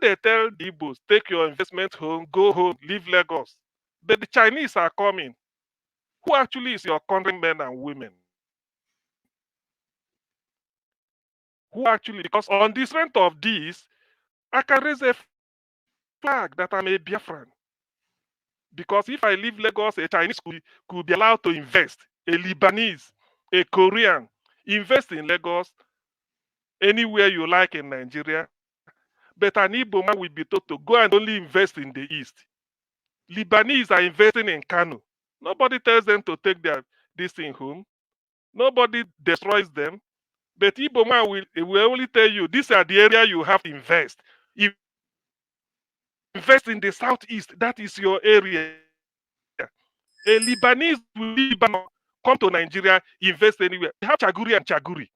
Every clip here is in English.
they tell the Igbos, take your investment home, go home, leave Lagos, but the Chinese are coming. Who actually is your countrymen and women? Who actually, because on the strength of this, I can raise a flag that I'm a Biafran. Because if I leave Lagos, a Chinese could be allowed to invest, a Lebanese, a Korean, invest in Lagos, anywhere you like in Nigeria. But an Igbo man will be told to go and only invest in the East. Lebanese are investing in Kano. Nobody tells them to take this thing home. Nobody destroys them. But Igbo man will only tell you, these are the area you have to invest. Invest in the southeast. That is your area. A Lebanese will Lebanon, come to Nigeria, invest anywhere. They have Chaguri and Chaguri.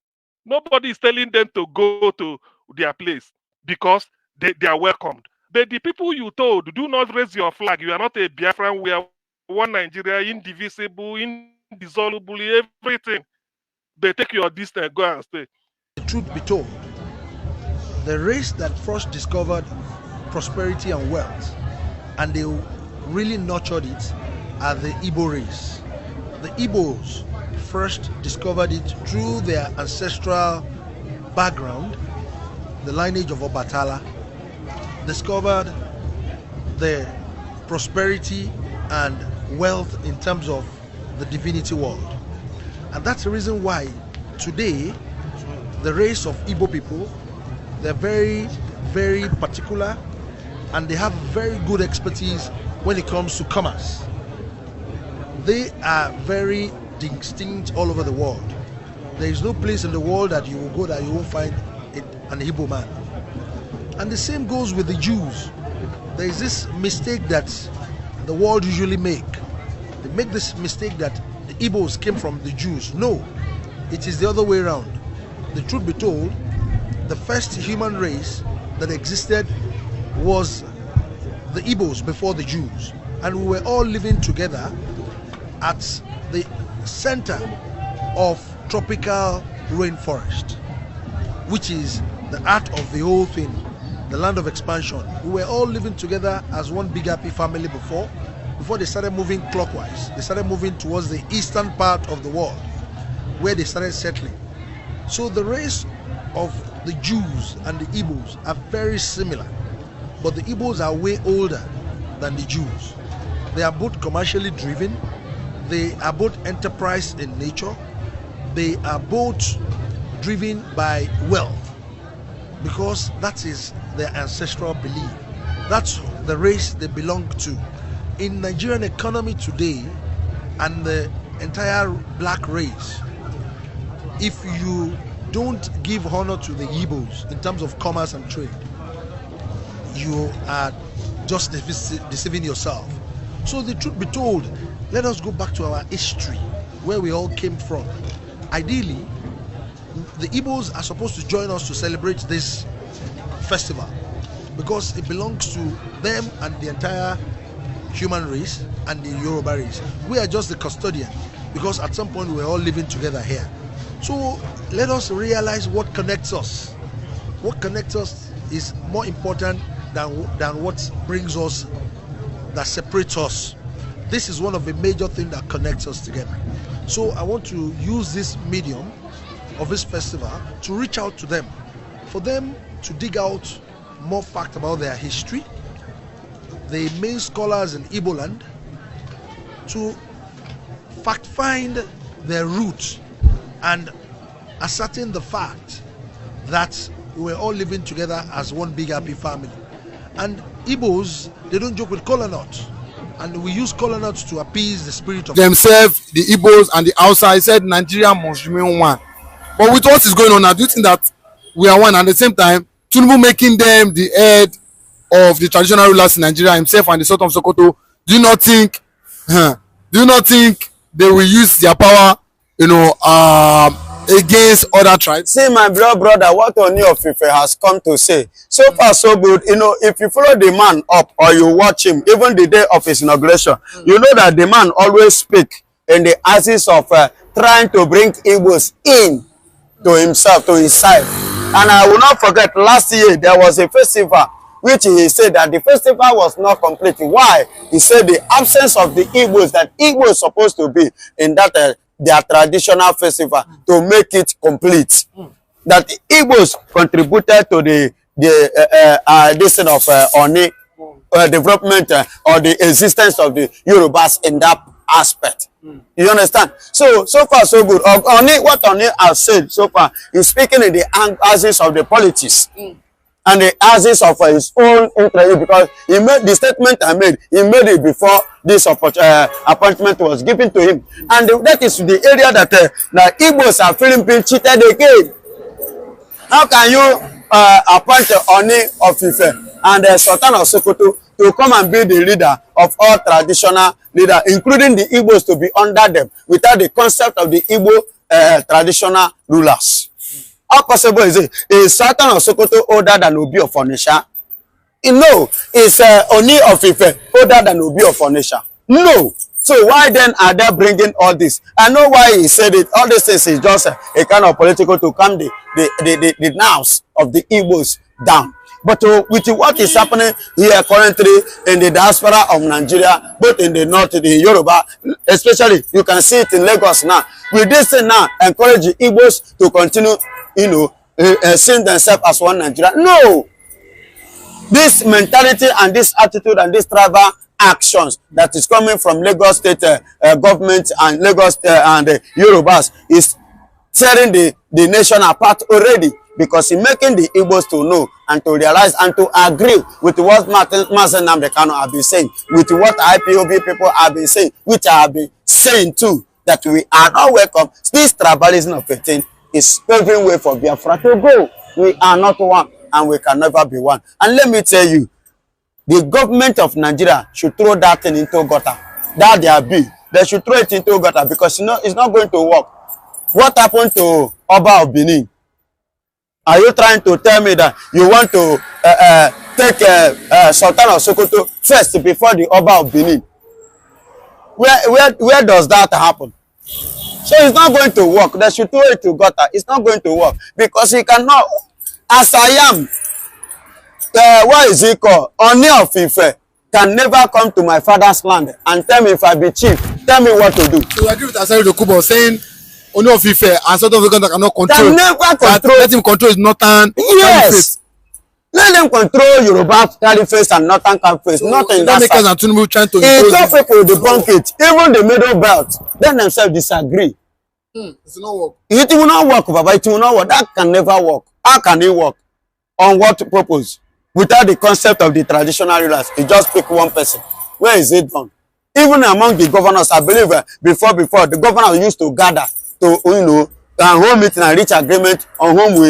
Nobody is telling them to go to their place because they are welcomed. But the people you told, do not raise your flag. You are not a Biafran. We are one Nigeria, indivisible, indissoluble, everything. They take your distance, go and stay. The truth be told, the race that first discovered prosperity and wealth, and they really nurtured it, are the Igbo race. The Igbos first discovered it through their ancestral background, the lineage of Obatala, discovered the prosperity and wealth in terms of the divinity world. And that's the reason why today the race of Igbo people, they're very, very particular, and they have very good expertise when it comes to commerce. They are very distinct all over the world. There is no place in the world that you will go that you won't find an Igbo man. And the same goes with the Jews. There is this mistake that the world usually make. They make this mistake that the Igbos came from the Jews. No, it is the other way around. The truth be told, the first human race that existed was the Igbos before the Jews. And we were all living together at the center of tropical rainforest, which is the heart of the whole thing, the land of expansion. We were all living together as one big happy family before they started moving clockwise. They started moving towards the eastern part of the world where they started settling. So the race of the Jews and the Igbos are very similar, but the Igbos are way older than the Jews. They are both commercially driven. They are both enterprise in nature. They are both driven by wealth, because that is their ancestral belief. That's the race they belong to. In Nigerian economy today and the entire black race, if you don't give honor to the Igbos in terms of commerce and trade, you are just deceiving yourself. So the truth be told, let us go back to our history, where we all came from. Ideally, the Igbos are supposed to join us to celebrate this festival because it belongs to them and the entire human race and the Yoruba race. We are just the custodian because at some point we were all living together here. So let us realize what connects us. What connects us is more important than what brings us, that separates us. This is one of the major things that connects us together. So I want to use this medium of this festival to reach out to them, for them to dig out more facts about their history, the main scholars in Igbo land, to fact find their roots and ascertain the fact that we're all living together as one big happy family. And Igbos, they don't joke with kola nuts, and we use kola nuts to appease the spirit of themselves, the Igbos and the outside. Said Nigeria must remain one. But with what is going on now, do you think that we are one? And at the same time, Tinubu making them the head of the traditional rulers in Nigeria, himself and the Sultan of Sokoto, do you not think they will use their power, against other tribes? See, my brother, what Ooni of Ife has come to say. So far, so good. If you follow the man up or you watch him, even the day of his inauguration, you know that the man always speak in the axis of trying to bring Igbos in to himself, to his side. And I will not forget, last year there was a festival which he said that the festival was not complete. Why? He said the absence of the Igbos, that Igbo is supposed to be in that their traditional festival to make it complete. That the Igbos contributed to the this of Oni development or the existence of the Yorubas in that aspect. You understand? So far so good. Oni, what Oni has said so far, he's speaking in the axis of the politics and the axis of his own interest, because he made the statement I made. He made it before this appointment was given to him, and that is the area that the Igbos are feeling being cheated again. How can you appoint Ooni of Ife and Sultan of Sokoto to come and be the leader of all traditional leaders, including the Igbos to be under them, without the concept of the Igbo traditional rulers? How possible is it? Is Sultan of Sokoto older than Obi of Onitsha? No. Is Ooni of Ife older than Obi of Onitsha? No. So why then are they bringing all this? I know why he said it. All this is just a kind of political to calm the nerves of the Igbos down. But with what is happening here currently in the diaspora of Nigeria, both in the north, the Yoruba, especially, you can see it in Lagos now. With this thing now, encourage the Igbos to continue, seeing themselves as one Nigeria. No! This mentality and this attitude and this tribal actions that is coming from Lagos state government and Lagos and the Yorubas is tearing the nation apart already, because in making the Igbos to know and to realize and to agree with what Mazen Namdekano have been saying, with what IPOB people have been saying, which I have been saying too, that we are not welcome. This tribalism of a thing is paving way for Biafra to go. We are not one, and we can never be one. And let me tell you, the government of Nigeria should throw that thing into gutter. That their bill, they should throw it into gutter, because it's not going to work. What happened to Oba of Benin? Are you trying to tell me that you want to take Sultan of Sokoto first before the Oba of Benin? Where does that happen? So it's not going to work. They should throw it to gutter. It's not going to work, because he cannot. As I am, what is it called? Ooni of Ife can never come to my father's land and tell me if I be chief. Tell me what to do. So you agree with Asari Dokubo saying Ooni of Ife and Sultan of Sokoto cannot control? Can never control. Let him control his northern yes. Let them control Yoruba caliphate and northern caliphate. So not in that side. And Tinubu trying to impose people debunk it. Even the middle belt, they themselves disagree. It will not work. It will not work, Baba. It will not work. That can never work. How can it work? On what purpose? Without the concept of the traditional rulers, you just pick one person. Where is it done? Even among the governors, I believe before the governors used to gather to hold meeting and reach agreement on whom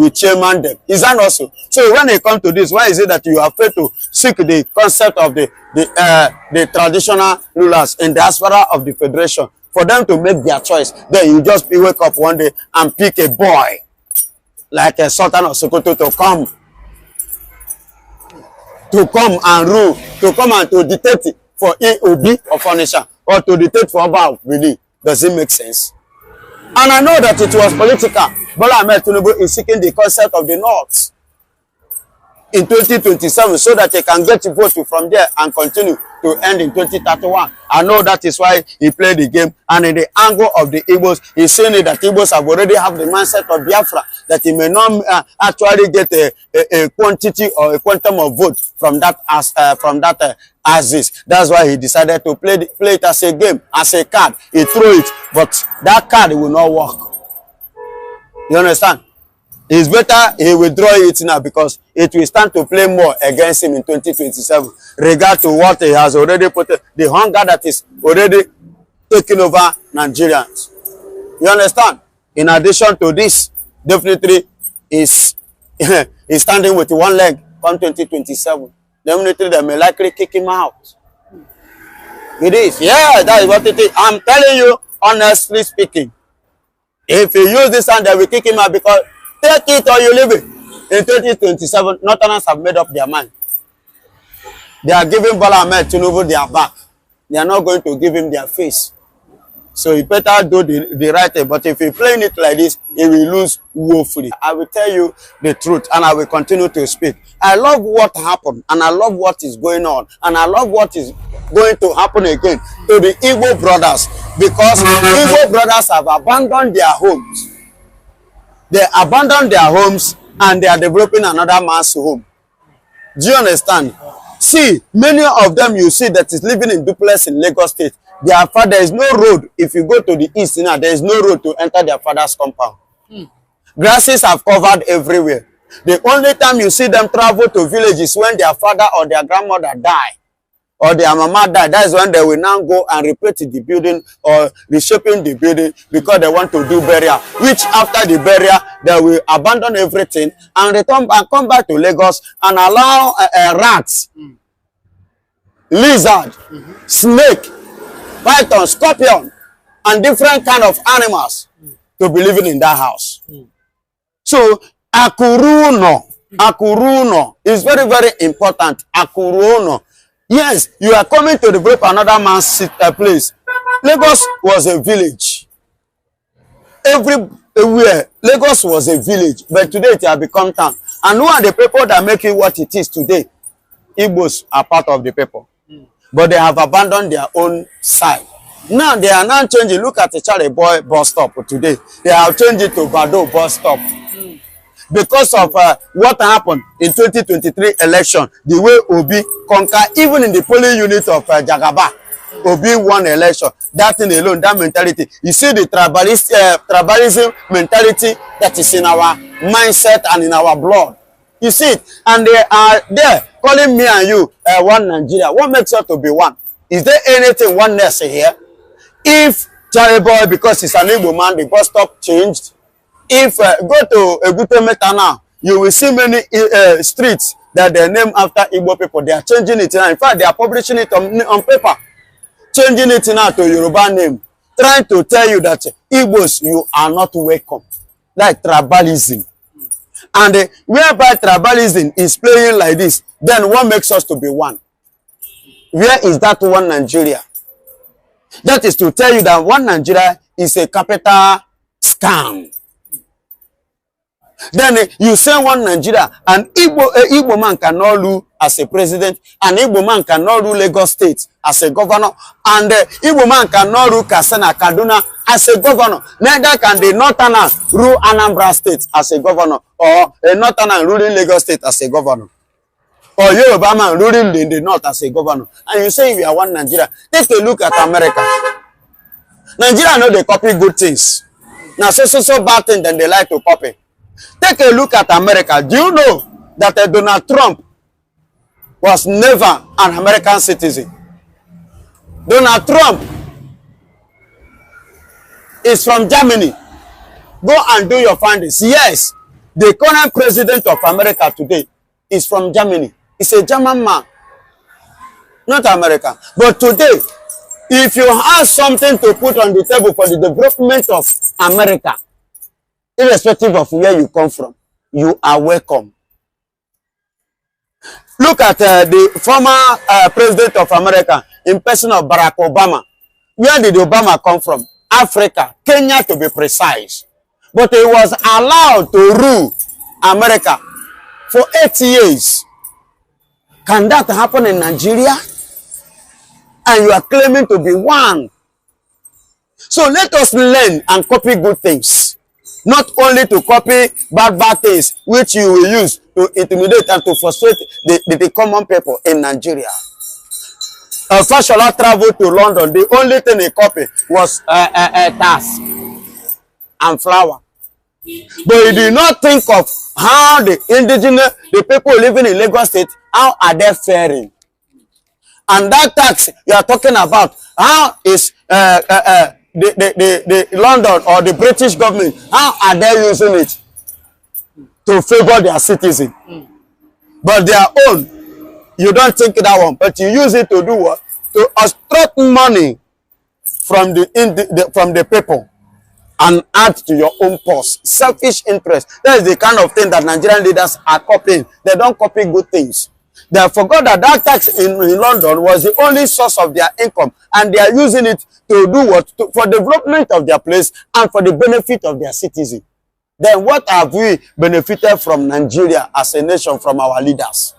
we chairman them. Is that also? So when it comes to this, why is it that you are afraid to seek the concept of the traditional rulers in the diaspora of the federation for them to make their choice? Then you just wake up one day and pick a boy like a Sultan of Sokoto to come and rule, to come and to dictate for Obi of Onitsha or to dictate for Oba of Benin. Does it make sense? And I know that it was political. Bola Ahmed Tinubu is seeking the concept of the North in 2027 so that he can get a vote from there and continue to end in 2031. I know that is why he played the game. And in the angle of the Igbos, he's saying that Igbos have already have the mindset of Biafra, that he may not actually get a quantity or a quantum of vote from that as this. That's why he decided to play it as a game, as a card. He threw it, but that card will not work. You understand? It's better he withdraw it now, because it will stand to play more against him in 2027, regard to what he has already put, the hunger that is already taking over Nigerians. You understand? In addition to this, definitely is standing with one leg come 2027. Definitely they may likely kick him out. It is. Yeah, that is what it is. I'm telling you, honestly speaking, if you use this hand, they will kick him out, because take it or you leave it. In 2027, Northerners have made up their mind. They are giving Bola Ahmed Tinubu their back. They are not going to give him their face. So you better do the right thing. But if you're playing it like this, he will lose woefully. I will tell you the truth, and I will continue to speak. I love what happened, and I love what is going on, and I love what is going to happen again to the Igbo brothers, because Igbo brothers have abandoned their homes. They abandoned their homes and they are developing another man's home. Do you understand? See, many of them you see that is living in duplex in Lagos State. Their father, there is no road. If you go to the east now, there is no road to enter their father's compound. Grasses have covered everywhere. The only time you see them travel to villages when their father or their grandmother die, or their mama die. That is when they will now go and repaint the building or reshaping the building because they want to do burial. Which after the burial, they will abandon everything and return and come back to Lagos and allow rats, lizard, snake, python, scorpion, and different kind of animals to be living in that house. So Akuruno is very, very important. Akuruno. Yes, you are coming to develop another man's place. Lagos was a village. Everywhere, Lagos was a village, but today it has become town. And who are the people that make it what it is today? Igbos are part of the people. But they have abandoned their own side. Now they are now changing. Look at the Charlie Boy bus stop today. They have changed it to Bado bus stop. Because of what happened in 2023 election, the way Obi conquered, even in the polling unit of Jagaba, Obi won election. That thing alone, that mentality. You see the tribalism mentality that is in our mindset and in our blood. You see it, and they are there calling me and you one Nigeria. What makes us to be one? Is there anything oneness here? If Charlie Boy, because he's an Igbo man, the bus stop changed. If go to Egute Meta now, you will see many streets that they name after Igbo people. They are changing it now. In fact, they are publishing it on paper, changing it now to Yoruba name, trying to tell you that Igbos, you are not welcome. Like tribalism. And whereby tribalism is playing like this, then what makes us to be one? Where is that one Nigeria? That is to tell you that one Nigeria is a capital scam. Then you say one Nigeria, an Igbo man cannot rule as a president, an Igbo man cannot rule Lagos State as a governor, and Igbo man cannot rule Kaduna as a governor. Neither can the Northerner rule Anambra State as a governor, or a Northerner ruling Lagos State as a governor, or Yoruba man ruling in the North as a governor. And you say we are one Nigeria. Take a look at America. Nigeria know they copy good things. Now so bad thing then they like to copy. Take a look at America. Do you know that Donald Trump was never an American citizen? Donald Trump is from Germany. Go and do your findings. Yes, the current president of America today is from Germany. He's a German man, not American. But today, if you have something to put on the table for the development of America, irrespective of where you come from, you are welcome. Look at the former president of America in person of Barack Obama. Where did Obama come from? Africa, Kenya to be precise. But he was allowed to rule America for 8 years. Can that happen in Nigeria? And you are claiming to be one. So let us learn and copy good things. Not only to copy bad things which you will use to intimidate and to frustrate the common people in Nigeria. Fashola traveled to London. The only thing he copied was a task and flour. But he did not think of how the indigenous, the people living in Lagos State, how are they faring? And that tax you are talking about, how is the London or the British government, how are they using it to favor their citizens? But their own, you don't think that one, but you use it to do what? To extract money from the people and add to your own purse. Selfish interest. That is the kind of thing that Nigerian leaders are copying. They don't copy good things. They forgot that that tax in London was the only source of their income, and they are using it to do what? For development of their place and for the benefit of their citizens. then what have we benefited from Nigeria as a nation, from our leaders?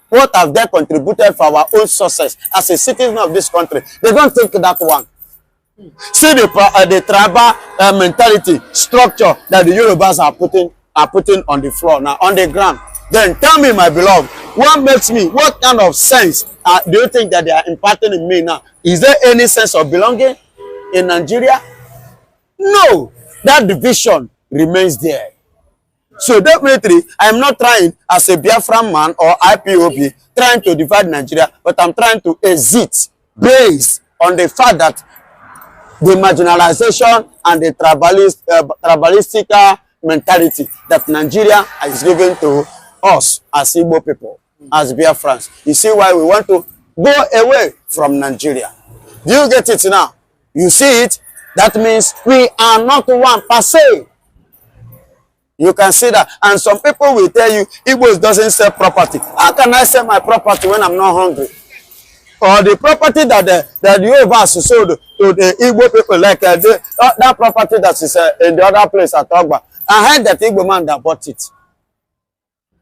What have they contributed for our own success as a citizen of this country? They don't think that one. See the tribal mentality, structure that the Yorubas are putting on the floor now, on the ground. Then tell me, my beloved, what kind of sense do you think that they are imparting in me now? Is there any sense of belonging in Nigeria? No, that division remains there. So definitely, I'm not trying as a Biafra man or IPOB trying to divide Nigeria, but I'm trying to exit based on the fact that the marginalization and the tribalistic mentality that Nigeria is giving to us as Igbo people, as Biafrans. You see why we want to go away from Nigeria. Do you get it now? You see it? That means we are not one per se. You can see that. And some people will tell you, Igbos doesn't sell property. How can I sell my property when I'm not hungry? Or the property that the Yorubas sold to the Igbo people, like that property that is in the other place at Ogba. I heard that Igbo man that bought it.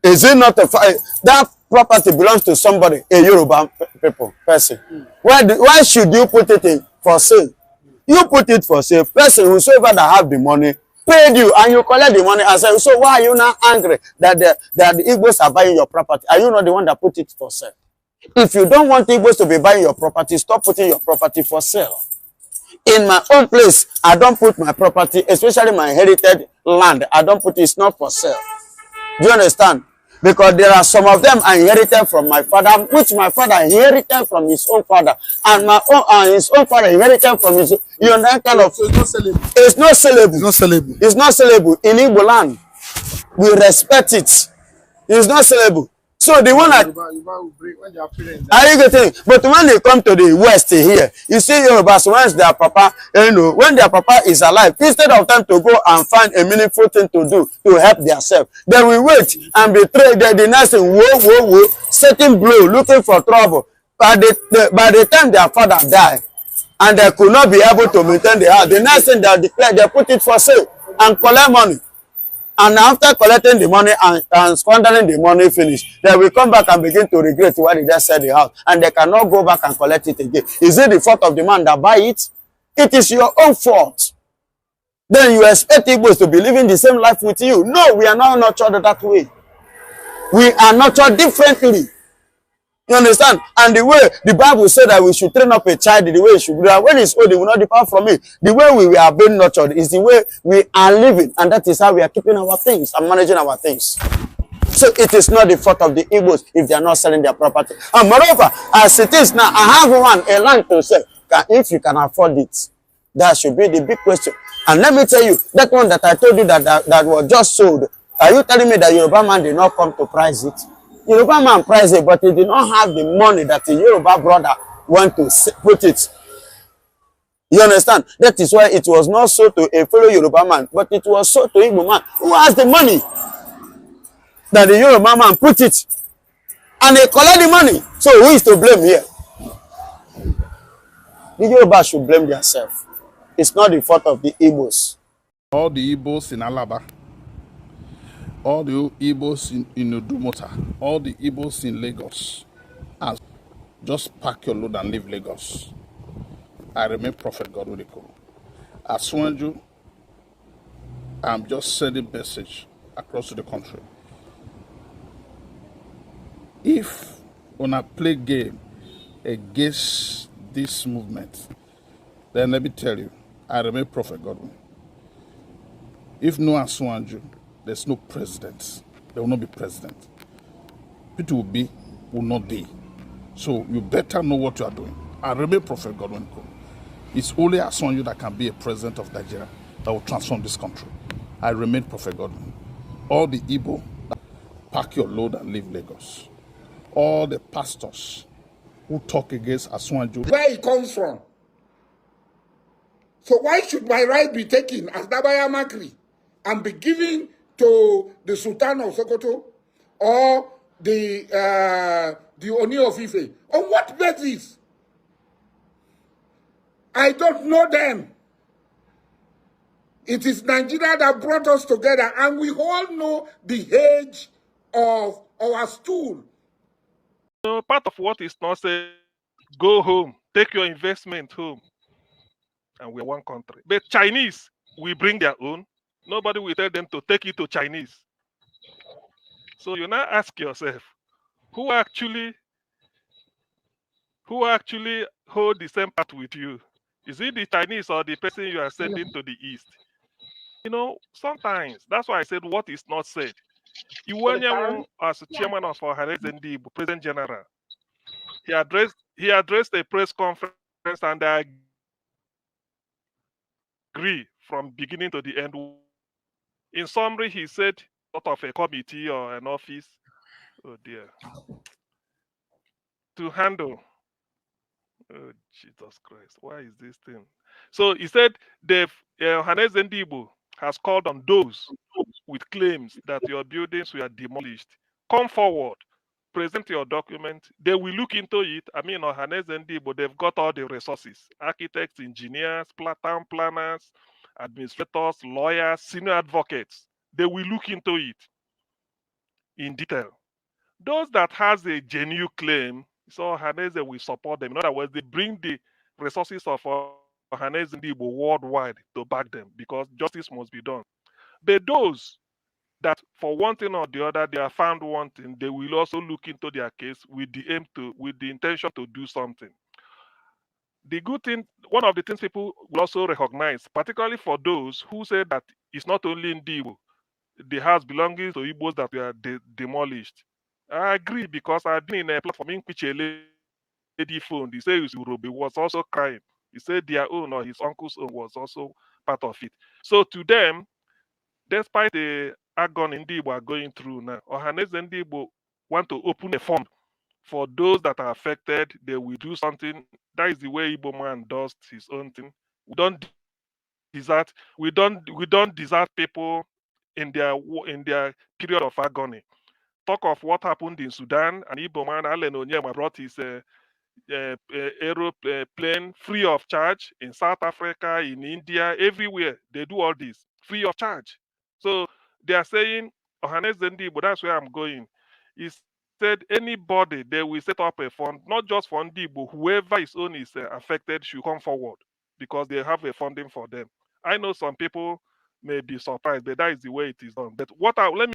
Is it not that property belongs to somebody, a Yoruba person? Why should you put it in for sale? You put it for sale. Person whosoever that have the money paid you and you collect the money and say, so why are you not angry that the Igbos are buying your property? Are you not the one that put it for sale? If you don't want Igbos to be buying your property, stop putting your property for sale. In my own place, I don't put my property, especially my heritage land. I don't put it, it's not for sale. Do you understand? Because there are some of them I inherited from my father, which my father inherited from his own father, and my own his own father inherited from his. You understand? Kind of. So it's not sellable. It's not sellable. It's not sellable. It's not sellable in Igbo land. We respect it. It's not sellable. So the one that are you getting? But when they come to the West here, you see Yorubas, once their papa, when their papa is alive, instead of them to go and find a meaningful thing to do to help themselves, they will wait and betray the next thing, whoa, setting blow, looking for trouble. By the time their father died, and they could not be able to maintain the house, the next thing they declare, they put it for sale and collect money. And after collecting the money and squandering the money finish, they will come back and begin to regret why they just sell the house. And they cannot go back and collect it again. Is it the fault of the man that buy it? It is your own fault. Then you expect Igbos to be living the same life with you. No, we are not nurtured that way. We are nurtured differently. You understand? And the way the Bible said that we should train up a child the way it should be. When it's old, it will not depart from it. The way we are being nurtured is the way we are living. And that is how we are keeping our things and managing our things. So it is not the fault of the Igbos if they are not selling their property. And moreover, as it is now, I have a land to sell. If you can afford it, that should be the big question. And let me tell you, that one that I told you that was just sold, are you telling me that Yoruba man did not come to price it? Yoruba man price it, but he did not have the money that the Yoruba brother want to put it. You understand? That is why it was not sold to a fellow Yoruba man, but it was sold to Igbo man who has the money that the Yoruba man put it. And they collect the money. So who is to blame here? The Yoruba should blame themselves. It's not the fault of the Igbos. All the Igbos in Alaba, all the Igbos in Udumota, all the Igbos in Lagos, and just pack your load and leave Lagos. I remain Prophet God Odeko. As Swanju, I'm just sending message across the country. If una play game against this movement, then let me tell you, I remain Prophet Godwin. If no Aswanju, there's no president. There will not be president. People will not be. So you better know what you are doing. I remain Prophet Godwin. It's only Aswanju that can be a president of Nigeria that will transform this country. I remain Prophet Godwin. All the Igbo, pack your load and leave Lagos. All the pastors who talk against Aswanju. Where he comes from. So why should my right be taken as Dabaya Makri and be given to the Sultan of Sokoto or the Ooni of Ife? On what basis? I don't know them. It is Nigeria that brought us together, and we all know the age of our stool. So part of what is not said, go home, take your investment home, and we're one country. But Chinese, we bring their own. Nobody will tell them to take it to Chinese. So you now ask yourself, who actually hold the same path with you? Is it the Chinese or the person you are sending to the east? You know, sometimes that's why I said what is not said. Iwanyanwu, as chairman of our Ndi President General, he addressed a press conference, and I agree from beginning to the end. In summary, he said sort of a committee or an office, oh dear, to handle. Oh Jesus Christ, why is this thing? So he said the Ndi has called on those with claims that your buildings were demolished. Come forward, present your document. They will look into it. I mean, Ohanes Ndibo, they've got all the resources: architects, engineers, town planners, administrators, lawyers, senior advocates. They will look into it in detail. Those that has a genuine claim, so Ohanese will support them. In other words, they bring the resources of Ohanese Ndibo worldwide to back them, because justice must be done. But those that for one thing or the other they are found wanting, they will also look into their case with the intention to do something. The good thing, one of the things people will also recognize, particularly for those who say that it's not only in the house belonging to Igbos that were demolished. I agree, because I've been in a platform in which a lady phone, he said Urobe was also crying. He said their own or his uncle's own was also part of it. So to them, despite the agony Igbo are going through now, Ohanese Igbo want to open a fund for those that are affected. They will do something. That is the way Igbo man does his own thing. We don't desert people in their period of agony. Talk of what happened in Sudan, and Igbo man Allen Onyema brought his aeroplane free of charge in South Africa, in India, everywhere. They do all this free of charge. So they are saying, Ohanes Zendi, but that's where I'm going. He said anybody, they will set up a fund, not just for Ndibo, whoever his own is affected should come forward, because they have a funding for them. I know some people may be surprised, but that is the way it is done. But let me